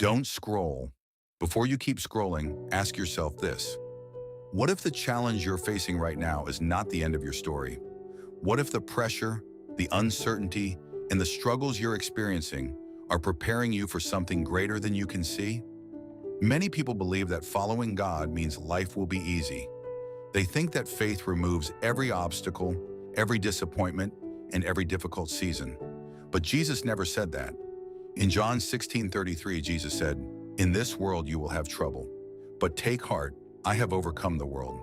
Don't scroll. Before you keep scrolling, ask yourself this. What if the challenge you're facing right now is not the end of your story? What if the pressure, the uncertainty, and the struggles you're experiencing are preparing you for something greater than you can see? Many people believe that following God means life will be easy. They think that faith removes every obstacle, every disappointment, and every difficult season. But Jesus never said that. In John 16:33, Jesus said, "In this world you will have trouble, but take heart, I have overcome the world."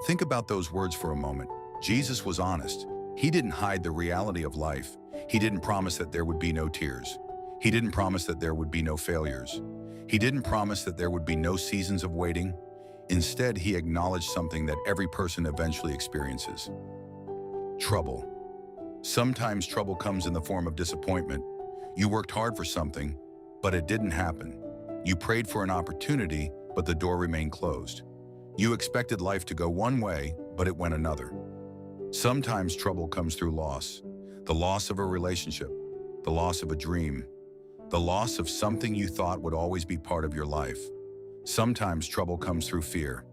Think about those words for a moment. Jesus was honest. He didn't hide the reality of life. He didn't promise that there would be no tears. He didn't promise that there would be no failures. He didn't promise that there would be no seasons of waiting. Instead, he acknowledged something that every person eventually experiences: trouble. Sometimes trouble comes in the form of disappointment. You worked hard for something, but it didn't happen. You prayed for an opportunity, but the door remained closed. You expected life to go one way, but it went another. Sometimes trouble comes through loss. The loss of a relationship, the loss of a dream, the loss of something you thought would always be part of your life. Sometimes trouble comes through fear.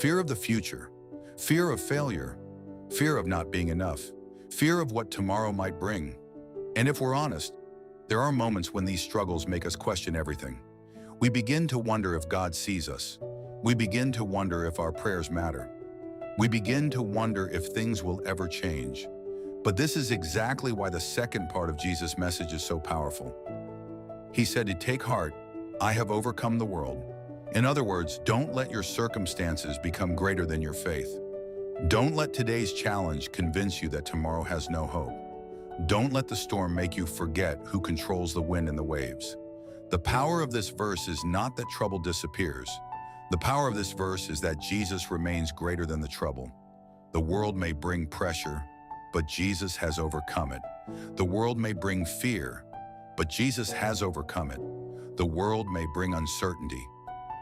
Fear of the future, fear of failure, fear of not being enough, fear of what tomorrow might bring. And if we're honest, there are moments when these struggles make us question everything. We begin to wonder if God sees us. We begin to wonder if our prayers matter. We begin to wonder if things will ever change. But this is exactly why the second part of Jesus' message is so powerful. He said to take heart, I have overcome the world. In other words, don't let your circumstances become greater than your faith. Don't let today's challenge convince you that tomorrow has no hope. Don't let the storm make you forget who controls the wind and the waves. The power of this verse is not that trouble disappears. The power of this verse is that Jesus remains greater than the trouble. The world may bring pressure, but Jesus has overcome it. The world may bring fear, but Jesus has overcome it. The world may bring uncertainty,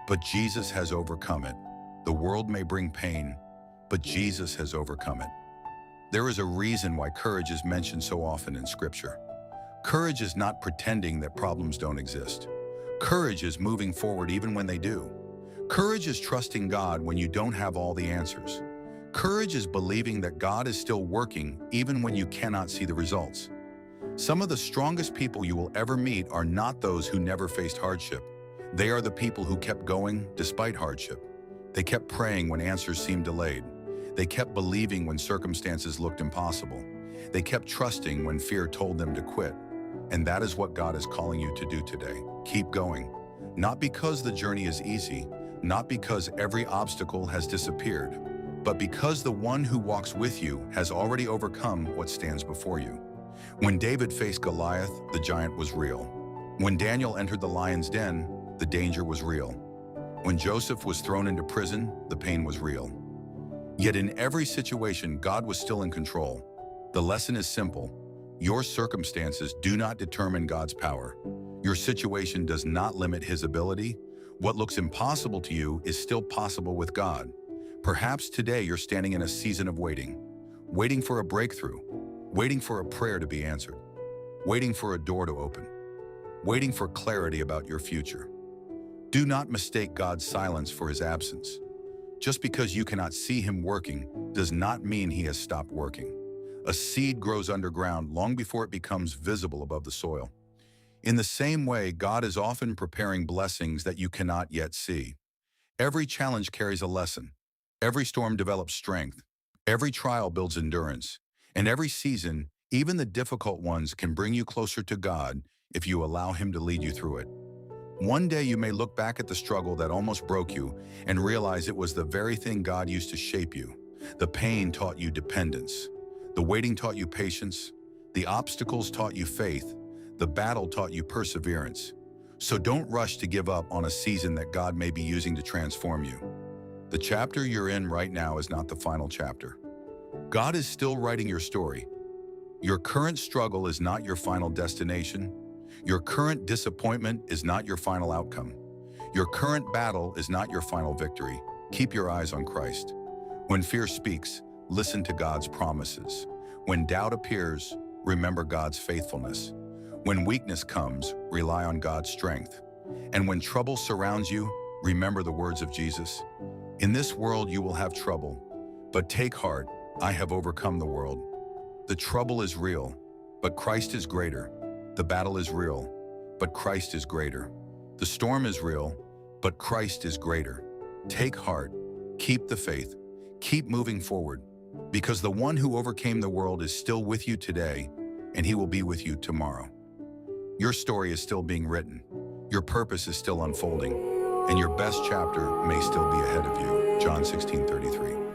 but Jesus has overcome it. The world may bring pain, but Jesus has overcome it. There is a reason why courage is mentioned so often in Scripture. Courage is not pretending that problems don't exist. Courage is moving forward even when they do. Courage is trusting God when you don't have all the answers. Courage is believing that God is still working even when you cannot see the results. Some of the strongest people you will ever meet are not those who never faced hardship. They are the people who kept going despite hardship. They kept praying when answers seemed delayed. They kept believing when circumstances looked impossible. They kept trusting when fear told them to quit. And that is what God is calling you to do today. Keep going. Not because the journey is easy, not because every obstacle has disappeared, but because the one who walks with you has already overcome what stands before you. When David faced Goliath, the giant was real. When Daniel entered the lion's den, the danger was real. When Joseph was thrown into prison, the pain was real. Yet in every situation, God was still in control. The lesson is simple. Your circumstances do not determine God's power. Your situation does not limit His ability. What looks impossible to you is still possible with God. Perhaps today you're standing in a season of waiting. Waiting for a breakthrough. Waiting for a prayer to be answered. Waiting for a door to open. Waiting for clarity about your future. Do not mistake God's silence for His absence. Just because you cannot see Him working does not mean He has stopped working. A seed grows underground long before it becomes visible above the soil. In the same way, God is often preparing blessings that you cannot yet see. Every challenge carries a lesson. Every storm develops strength. Every trial builds endurance. And every season, even the difficult ones, can bring you closer to God if you allow Him to lead you through it. One day you may look back at the struggle that almost broke you and realize it was the very thing God used to shape you. The pain taught you dependence. The waiting taught you patience. The obstacles taught you faith. The battle taught you perseverance. So don't rush to give up on a season that God may be using to transform you. The chapter you're in right now is not the final chapter. God is still writing your story. Your current struggle is not your final destination. Your current disappointment is not your final outcome. Your current battle is not your final victory. Keep your eyes on Christ. When fear speaks, listen to God's promises. When doubt appears, remember God's faithfulness. When weakness comes, rely on God's strength. And when trouble surrounds you, remember the words of Jesus. In this world you will have trouble, but take heart, I have overcome the world. The trouble is real, but Christ is greater. The battle is real, but Christ is greater. The storm is real, but Christ is greater. Take heart, keep the faith, keep moving forward, because the one who overcame the world is still with you today, and he will be with you tomorrow. Your story is still being written, your purpose is still unfolding, and your best chapter may still be ahead of you. John 16:33.